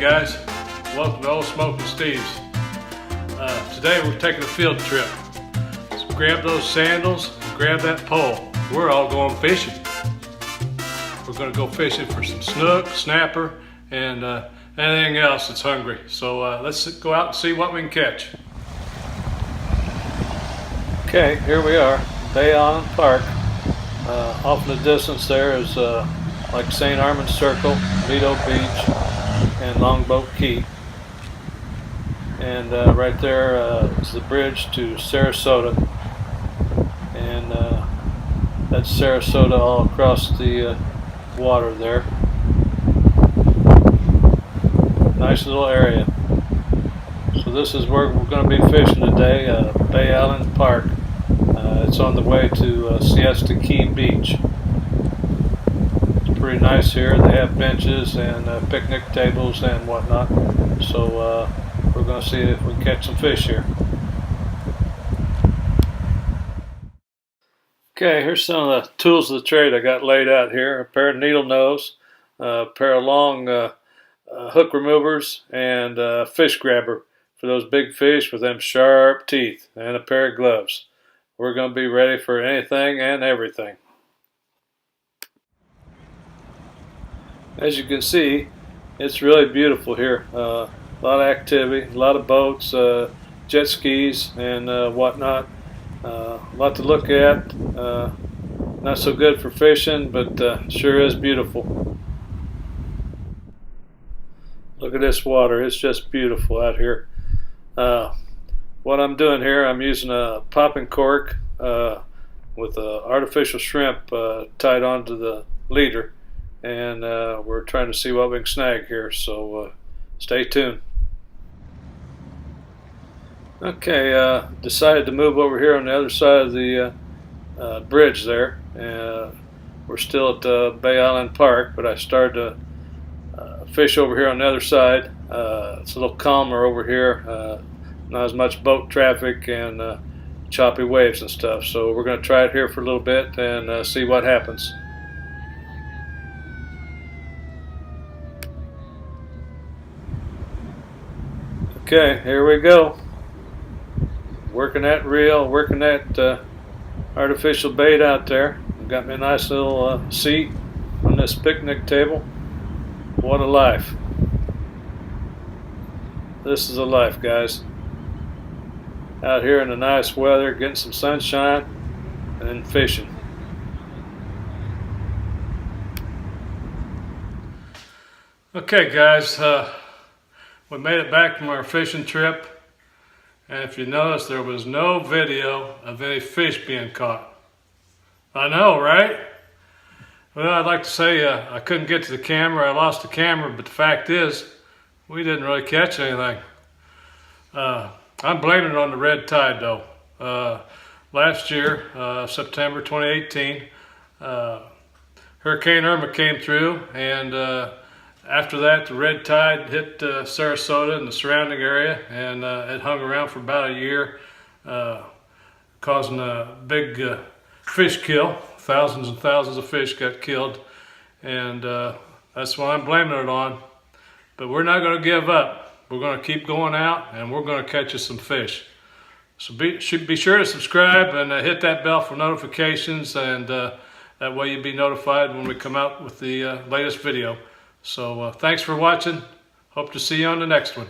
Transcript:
guys, welcome to Ole SmokinSteve's. Today we're taking a field trip. So grab those sandals and grab that pole. We're all going fishing. We're going to go fishing for some snook, snapper, and anything else that's hungry. So let's go out and see what we can catch. Okay, here we are, Bay Island Park. Off in the distance there is like St. Armand's Circle, Lido Beach, and Longboat Key. And right there is the bridge to Sarasota. And that's Sarasota all across the water there. Nice little area. So this is where we're going to be fishing today, Bay Island Park. It's on the way to Siesta Key Beach. It's pretty nice here. They have benches and picnic tables and whatnot. So we're going to see if we can catch some fish here. Okay, here's some of the tools of the trade I got laid out here. A pair of needle nose, a pair of long hook removers, and a fish grabber for those big fish with them sharp teeth, and a pair of gloves. We're going to be ready for anything and everything. As you can see, it's really beautiful here. A lot of activity, a lot of boats, jet skis, and whatnot. A lot to look at. Not so good for fishing, but sure is beautiful. Look at this water. It's just beautiful out here. What I'm doing here, I'm using a popping cork with an artificial shrimp tied onto the leader, and we're trying to see what we can snag here, so stay tuned. Okay, decided to move over here on the other side of the bridge there. We're still at Bay Island Park, but I started to fish over here on the other side. It's a little calmer over here. Not as much boat traffic and choppy waves and stuff. So we're going to try it here for a little bit and see what happens. Okay, here we go. Working that reel, working that artificial bait out there. Got me a nice little seat on this picnic table. What a life. This is a life, guys. Out here in the nice weather, getting some sunshine, and then fishing. Okay guys, we made it back from our fishing trip, and if you notice, there was no video of any fish being caught. I know, right? Well, I'd like to say I couldn't get to the camera, I lost the camera, but the fact is, we didn't really catch anything. I'm blaming it on the red tide though. Last year, September 2018, Hurricane Irma came through, and after that the red tide hit Sarasota and the surrounding area, and it hung around for about a year, causing a big fish kill. Thousands and thousands of fish got killed, and that's what I'm blaming it on. But we're not going to give up. We're going to keep going out, and we're going to catch us some fish. So be sure to subscribe and hit that bell for notifications, and that way you'll be notified when we come out with the latest video. So thanks for watching. Hope to see you on the next one.